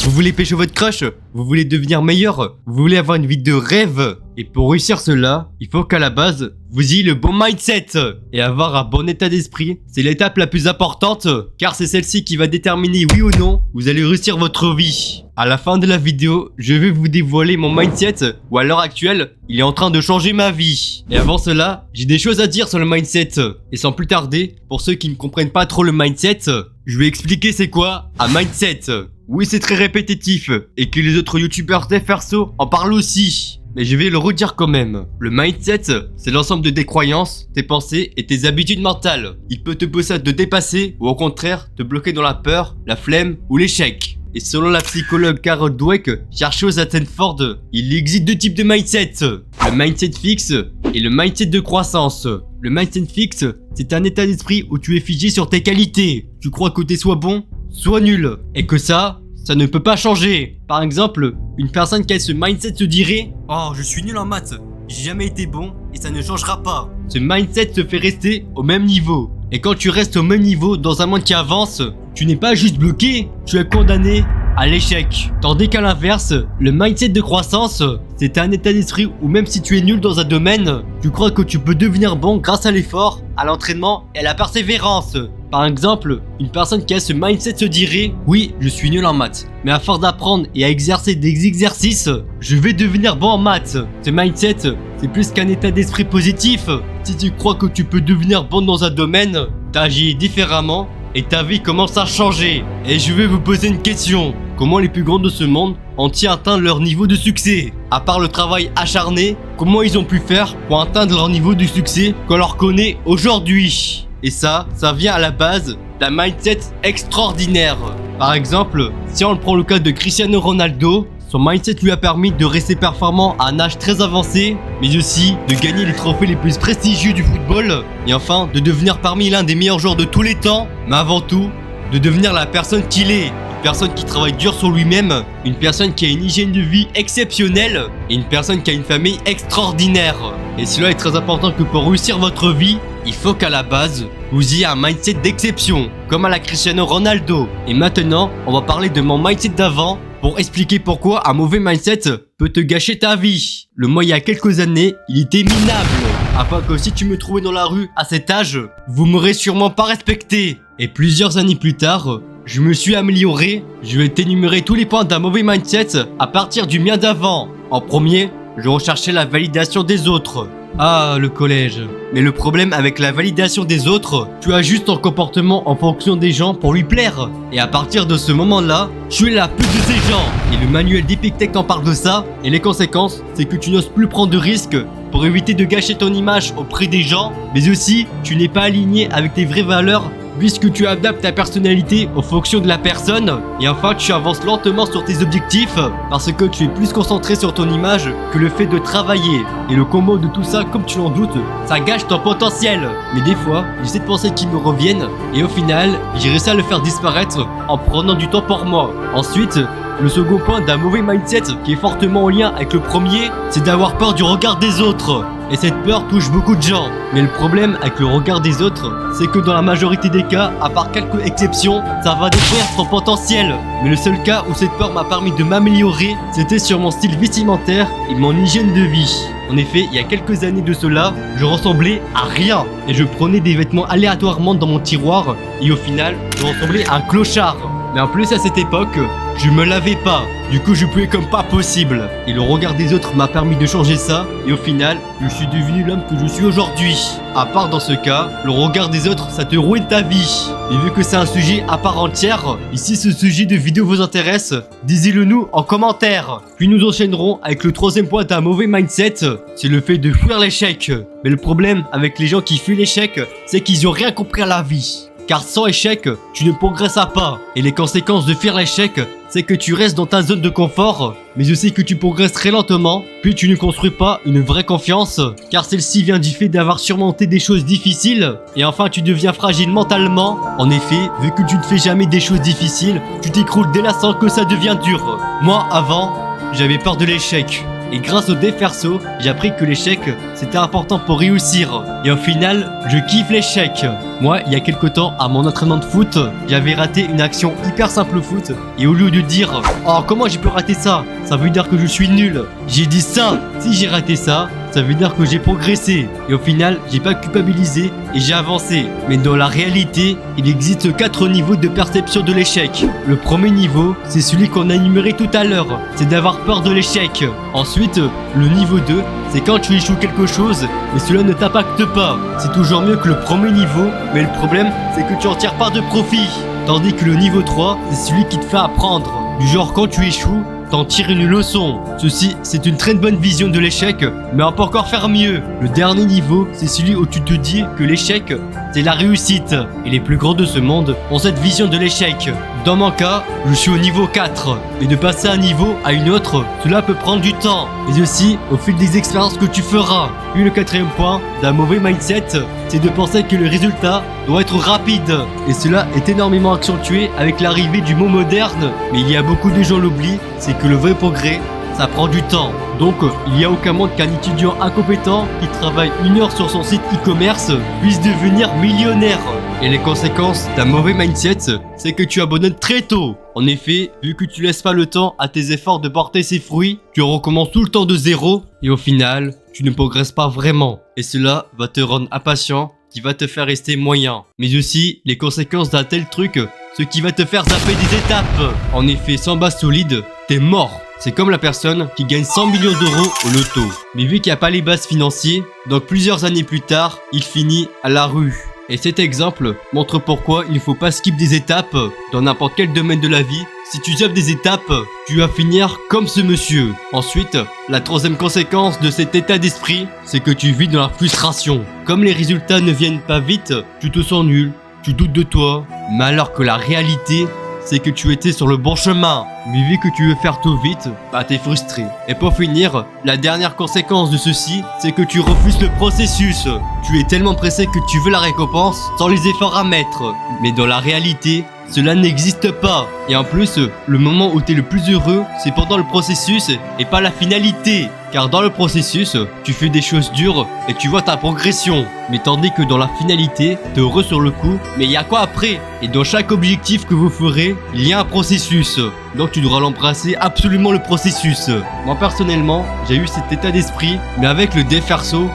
Vous voulez pêcher votre crush? Vous voulez devenir meilleur? Vous voulez avoir une vie de rêve? Et pour réussir cela, il faut qu'à la base, vous ayez le bon mindset. Et avoir un bon état d'esprit, c'est l'étape la plus importante, car c'est celle-ci qui va déterminer oui ou non, vous allez réussir votre vie. À la fin de la vidéo, je vais vous dévoiler mon mindset, où à l'heure actuelle, il est en train de changer ma vie. Et avant cela, j'ai des choses à dire sur le mindset. Et sans plus tarder, pour ceux qui ne comprennent pas trop le mindset, je vais expliquer c'est quoi un mindset. Oui, c'est très répétitif, et que les autres youtubeurs dev perso en parlent aussi. Mais je vais le redire quand même. Le mindset, c'est l'ensemble de tes croyances, tes pensées et tes habitudes mentales. Il peut te pousser à te dépasser ou au contraire te bloquer dans la peur, la flemme ou l'échec. Et selon la psychologue Carol Dweck, chercheuse à Stanford, il existe deux types de mindset. Le mindset fixe et le mindset de croissance. Le mindset fixe, c'est un état d'esprit où tu es figé sur tes qualités. Tu crois que t'es soit bon, soit nul. Et que ça ne peut pas changer. Par exemple, une personne qui a ce mindset se dirait « Oh, je suis nul en maths, j'ai jamais été bon et ça ne changera pas. » Ce mindset se fait rester au même niveau. Et quand tu restes au même niveau dans un monde qui avance, tu n'es pas juste bloqué, tu es condamné à l'échec. Tandis qu'à l'inverse, le mindset de croissance, c'est un état d'esprit où même si tu es nul dans un domaine, tu crois que tu peux devenir bon grâce à l'effort, à l'entraînement et à la persévérance. Par exemple, une personne qui a ce mindset se dirait « Oui, je suis nul en maths, mais à force d'apprendre et à exercer des exercices, je vais devenir bon en maths. » Ce mindset, c'est plus qu'un état d'esprit positif. Si tu crois que tu peux devenir bon dans un domaine, t'agis différemment et ta vie commence à changer. Et je vais vous poser une question. Comment les plus grands de ce monde ont-ils atteint leur niveau de succès? À part le travail acharné, comment ils ont pu faire pour atteindre leur niveau de succès qu'on leur connaît aujourd'hui? Et ça vient à la base d'un mindset extraordinaire. Par exemple, si on prend le cas de Cristiano Ronaldo, son mindset lui a permis de rester performant à un âge très avancé, mais aussi de gagner les trophées les plus prestigieux du football, et enfin de devenir parmi l'un des meilleurs joueurs de tous les temps, mais avant tout, de devenir la personne qu'il est. Une personne qui travaille dur sur lui-même, une personne qui a une hygiène de vie exceptionnelle, et une personne qui a une famille extraordinaire. Et cela est très important que pour réussir votre vie, il faut qu'à la base, vous ayez un mindset d'exception, comme à la Cristiano Ronaldo. Et maintenant, on va parler de mon mindset d'avant, pour expliquer pourquoi un mauvais mindset peut te gâcher ta vie. Le moi il y a quelques années, il était minable. Afin que si tu me trouvais dans la rue à cet âge, vous m'aurez sûrement pas respecté. Et plusieurs années plus tard, je me suis amélioré. Je vais t'énumérer tous les points d'un mauvais mindset à partir du mien d'avant. En premier, je recherchais la validation des autres. Ah, le collège. Mais le problème avec la validation des autres, tu ajustes ton comportement en fonction des gens pour lui plaire. Et à partir de ce moment-là, tu es la pute de ces gens. Et le manuel d'Epictète en parle de ça. Et les conséquences, c'est que tu n'oses plus prendre de risques pour éviter de gâcher ton image auprès des gens. Mais aussi, tu n'es pas aligné avec tes vraies valeurs, puisque tu adaptes ta personnalité en fonction de la personne. Et enfin, tu avances lentement sur tes objectifs parce que tu es plus concentré sur ton image que le fait de travailler. Et le combo de tout ça, comme tu l'en doutes, ça gâche ton potentiel. Mais des fois, j'ai cette pensée qui me reviennent et au final, j'ai réussi à le faire disparaître en prenant du temps pour moi. Ensuite, le second point d'un mauvais mindset qui est fortement en lien avec le premier, c'est d'avoir peur du regard des autres. Et cette peur touche beaucoup de gens. Mais le problème avec le regard des autres, c'est que dans la majorité des cas, à part quelques exceptions, ça va détruire ton potentiel. Mais le seul cas où cette peur m'a permis de m'améliorer, c'était sur mon style vestimentaire et mon hygiène de vie. En effet, il y a quelques années de cela, je ressemblais à rien. Et je prenais des vêtements aléatoirement dans mon tiroir. Et au final, je ressemblais à un clochard. Mais en plus à cette époque, je me lavais pas. Du coup je puais comme pas possible. Et le regard des autres m'a permis de changer ça. Et au final, je suis devenu l'homme que je suis aujourd'hui. À part dans ce cas, le regard des autres, ça te ruine ta vie. Et vu que c'est un sujet à part entière, et si ce sujet de vidéo vous intéresse, disez-le nous en commentaire. Puis nous enchaînerons avec le troisième point d'un mauvais mindset, c'est le fait de fuir l'échec. Mais le problème avec les gens qui fuient l'échec, c'est qu'ils ont rien compris à la vie. Car sans échec, tu ne progresseras pas. Et les conséquences de fuir l'échec, c'est que tu restes dans ta zone de confort, mais aussi que tu progresses très lentement, puis tu ne construis pas une vraie confiance, car celle-ci vient du fait d'avoir surmonté des choses difficiles, et enfin tu deviens fragile mentalement. En effet, vu que tu ne fais jamais des choses difficiles, tu t'écroules dès l'instant que ça devient dur. Moi, avant, j'avais peur de l'échec. Et grâce au déferso, j'ai appris que l'échec, c'était important pour réussir. Et au final, je kiffe l'échec. Moi, il y a quelque temps, à mon entraînement de foot, j'avais raté une action hyper simple au foot. Et au lieu de dire « Oh, comment j'ai pu rater ça? Ça veut dire que je suis nul. » J'ai dit ça. Si j'ai raté ça, ça veut dire que j'ai progressé. Et au final, j'ai pas culpabilisé et j'ai avancé. Mais dans la réalité, il existe 4 niveaux de perception de l'échec. Le premier niveau, c'est celui qu'on a énuméré tout à l'heure. C'est d'avoir peur de l'échec. Ensuite, le niveau 2, c'est quand tu échoues quelque chose, mais cela ne t'impacte pas. C'est toujours mieux que le premier niveau, mais le problème, c'est que tu en tires pas de profit. Tandis que le niveau 3, c'est celui qui te fait apprendre. Du genre, quand tu échoues, t'en tires une leçon. Ceci, c'est une très bonne vision de l'échec, mais on peut encore faire mieux. Le dernier niveau, c'est celui où tu te dis que l'échec, c'est la réussite. Et les plus grands de ce monde ont cette vision de l'échec. Dans mon cas, je suis au niveau 4. Et de passer un niveau à une autre, cela peut prendre du temps. Mais aussi, au fil des expériences que tu feras. Puis le 4e point d'un mauvais mindset, c'est de penser que le résultat doit être rapide. Et cela est énormément accentué avec l'arrivée du mot moderne. Mais il y a beaucoup de gens l'oublient, c'est que le vrai progrès, ça prend du temps. Donc, il n'y a aucun monde qu'un étudiant incompétent qui travaille 1 heure sur son site e-commerce puisse devenir millionnaire. Et les conséquences d'un mauvais mindset, c'est que tu abandonnes très tôt. En effet, vu que tu laisses pas le temps à tes efforts de porter ses fruits, tu recommences tout le temps de zéro et au final, tu ne progresses pas vraiment. Et cela va te rendre impatient, qui va te faire rester moyen. Mais aussi, les conséquences d'un tel truc, ce qui va te faire zapper des étapes. En effet, sans base solide, t'es mort. C'est comme la personne qui gagne 100 millions d'euros au loto. Mais vu qu'il n'y a pas les bases financières, donc plusieurs années plus tard, il finit à la rue. Et cet exemple montre pourquoi il ne faut pas skip des étapes dans n'importe quel domaine de la vie. Si tu zappes des étapes, tu vas finir comme ce monsieur. Ensuite, la 3e conséquence de cet état d'esprit, c'est que tu vis dans la frustration. Comme les résultats ne viennent pas vite, tu te sens nul, tu doutes de toi. Mais alors que la réalité, c'est que tu étais sur le bon chemin. Mais vu que tu veux faire tout vite, bah t'es frustré. Et pour finir, la dernière conséquence de ceci, c'est que tu refuses le processus. Tu es tellement pressé que tu veux la récompense sans les efforts à mettre. Mais dans la réalité, cela n'existe pas. Et en plus, le moment où t'es le plus heureux, c'est pendant le processus et pas la finalité. Car dans le processus, tu fais des choses dures et tu vois ta progression. Mais tandis que dans la finalité, t'es heureux sur le coup, mais il y a quoi après? Et dans chaque objectif que vous ferez, il y a un processus. Donc tu devras l'embrasser absolument le processus. Moi personnellement, j'ai eu cet état d'esprit, mais avec le déferso,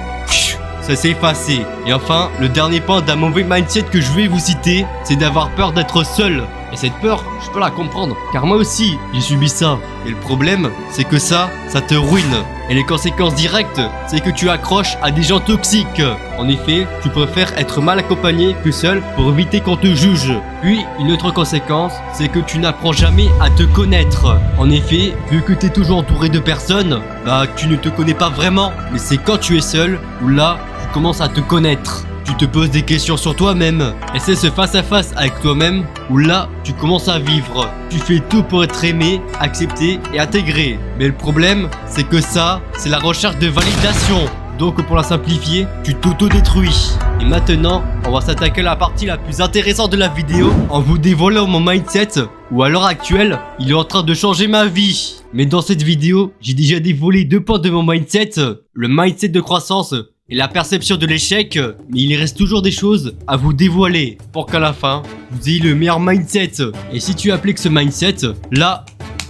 ça s'est effacé. Et enfin, le dernier point d'un mauvais mindset que je vais vous citer, c'est d'avoir peur d'être seul. Et cette peur, je peux la comprendre, car moi aussi, j'ai subi ça. Et le problème, c'est que ça te ruine. Et les conséquences directes, c'est que tu accroches à des gens toxiques. En effet, tu préfères être mal accompagné que seul pour éviter qu'on te juge. Puis, une autre conséquence, c'est que tu n'apprends jamais à te connaître. En effet, vu que tu es toujours entouré de personnes, bah tu ne te connais pas vraiment. Mais c'est quand tu es seul, où là, tu commences à te connaître. Tu te poses des questions sur toi-même. Et c'est ce face-à-face avec toi-même où là, tu commences à vivre. Tu fais tout pour être aimé, accepté et intégré. Mais le problème, c'est que ça, c'est la recherche de validation. Donc pour la simplifier, tu t'auto-détruis. Et maintenant, on va s'attaquer à la partie la plus intéressante de la vidéo en vous dévoilant mon mindset où à l'heure actuelle, il est en train de changer ma vie. Mais dans cette vidéo, j'ai déjà dévoilé 2 points de mon mindset. Le mindset de croissance et la perception de l'échec, mais il reste toujours des choses à vous dévoiler pour qu'à la fin, vous ayez le meilleur mindset. Et si tu appliques ce mindset, là,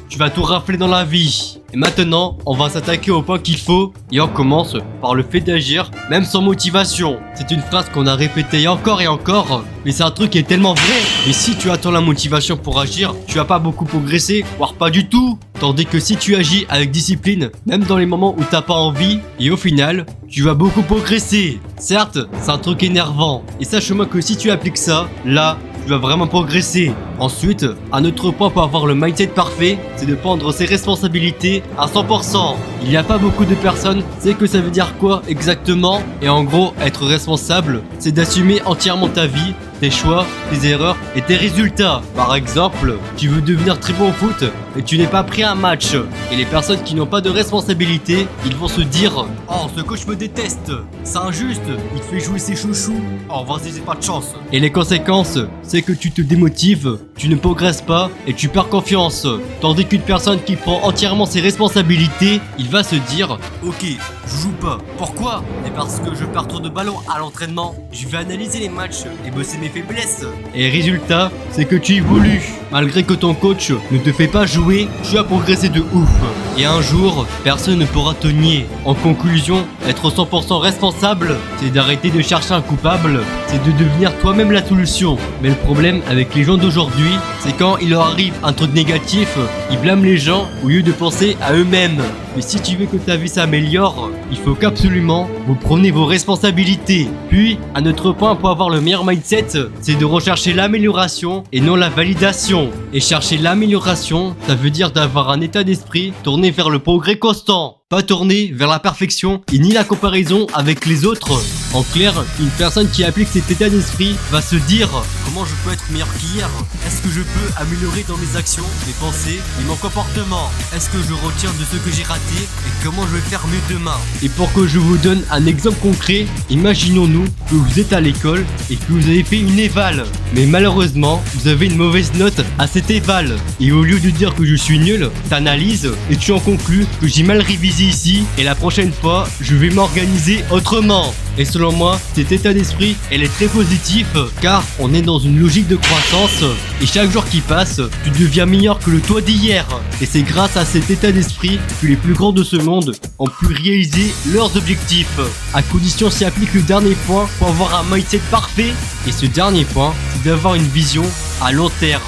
tu vas tout rafler dans la vie. Et maintenant, on va s'attaquer au point qu'il faut et on commence par le fait d'agir, même sans motivation. C'est une phrase qu'on a répétée encore et encore, mais c'est un truc qui est tellement vrai. Et si tu attends la motivation pour agir, tu vas pas beaucoup progresser, voire pas du tout. Tandis que si tu agis avec discipline, même dans les moments où t'as pas envie, et au final, tu vas beaucoup progresser. Certes, c'est un truc énervant. Et sache-moi que si tu appliques ça, là, tu vas vraiment progresser. Ensuite, un autre point pour avoir le mindset parfait, c'est de prendre ses responsabilités à 100%. Il n'y a pas beaucoup de personnes, c'est que ça veut dire quoi exactement? Et en gros, être responsable, c'est d'assumer entièrement ta vie, tes choix, tes erreurs et tes résultats. Par exemple, tu veux devenir très bon au foot et tu n'es pas pris à un match. Et les personnes qui n'ont pas de responsabilité, ils vont se dire « Oh, ce coach me déteste, c'est injuste, il fait jouer ses chouchous. Oh, vas-y, j'ai pas de chance. » Et les conséquences, c'est que tu te démotives tu ne progresses pas et tu perds confiance. Tandis qu'une personne qui prend entièrement ses responsabilités, il va se dire ok, je joue pas. Pourquoi? C'est parce que je perds trop de ballons à l'entraînement. Je vais analyser les matchs et bosser mes faiblesses. Et résultat, c'est que tu évolues. Malgré que ton coach ne te fait pas jouer, tu as progressé de ouf. Et un jour, personne ne pourra te nier. En conclusion, être 100% responsable, c'est d'arrêter de chercher un coupable, c'est de devenir toi-même la solution. Mais le problème avec les gens d'aujourd'hui, c'est quand il leur arrive un truc négatif, ils blâment les gens au lieu de penser à eux-mêmes. Mais si tu veux que ta vie s'améliore, il faut qu'absolument vous preniez vos responsabilités. Puis, un autre point pour avoir le meilleur mindset, c'est de rechercher l'amélioration et non la validation. Et chercher l'amélioration, ça veut dire d'avoir un état d'esprit tourné vers le progrès constant. Pas tourné vers la perfection et ni la comparaison avec les autres. En clair, une personne qui applique cet état d'esprit va se dire comment je peux être meilleur qu'hier? Est-ce que je peux améliorer dans mes actions, mes pensées et mon comportement? Est-ce que je retiens de ce que j'ai raté et comment je vais faire mieux demain? Et pour que je vous donne un exemple concret, imaginons-nous que vous êtes à l'école et que vous avez fait une éval. Mais malheureusement, vous avez une mauvaise note à cette éval. Et au lieu de dire que je suis nul, t'analyses et tu en conclus que j'ai mal révisé ici et la prochaine fois, je vais m'organiser autrement. Et selon moi, cet état d'esprit, elle est très positif car on est dans une logique de croissance et chaque jour qui passe, tu deviens meilleur que le toi d'hier. Et c'est grâce à cet état d'esprit que les plus grands de ce monde ont pu réaliser leurs objectifs. À condition s'y applique le dernier point pour avoir un mindset parfait. Et ce dernier point, c'est d'avoir une vision à long terme.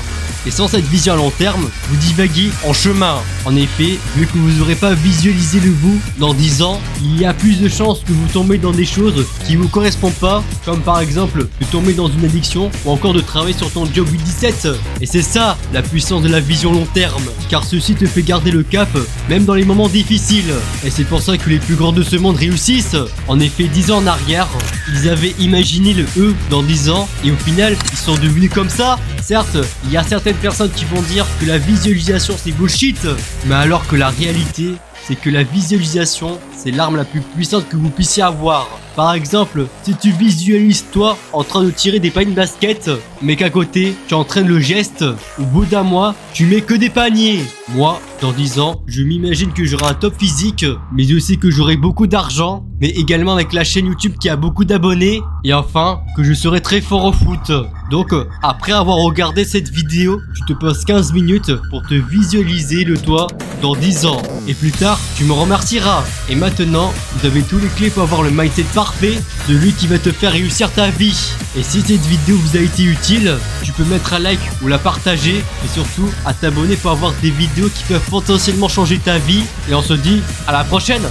Et sans cette vision à long terme, vous divaguez en chemin. En effet, vu que vous n'aurez pas visualisé le vous dans 10 ans, il y a plus de chances que vous tombez dans des choses qui vous correspondent pas, comme par exemple de tomber dans une addiction ou encore de travailler sur ton job 8-17. Et c'est ça la puissance de la vision long terme, car ceci te fait garder le cap même dans les moments difficiles. Et c'est pour ça que les plus grands de ce monde réussissent. En effet, 10 ans en arrière, ils avaient imaginé le eux dans 10 ans et au final, ils sont devenus comme ça. Certes, il y a certaines personnes qui vont dire que la visualisation c'est bullshit, mais alors que la réalité c'est que la visualisation c'est l'arme la plus puissante que vous puissiez avoir. Par exemple, si tu visualises toi en train de tirer des paniers de basket, mais qu'à côté tu entraînes le geste, au bout d'un mois tu mets que des paniers. Moi, dans 10 ans, je m'imagine que j'aurai un top physique, mais aussi que j'aurai beaucoup d'argent, mais également avec la chaîne YouTube qui a beaucoup d'abonnés, et enfin que je serai très fort au foot. Donc après avoir regardé cette vidéo, tu te poses 15 minutes pour te visualiser le toi dans 10 ans. Et plus tard, tu me remercieras. Et maintenant, vous avez tous les clés pour avoir le mindset parfait, celui qui va te faire réussir ta vie. Et si cette vidéo vous a été utile, tu peux mettre un like ou la partager, et surtout à t'abonner pour avoir des vidéos qui peuvent potentiellement changer ta vie. Et on se dit à la prochaine.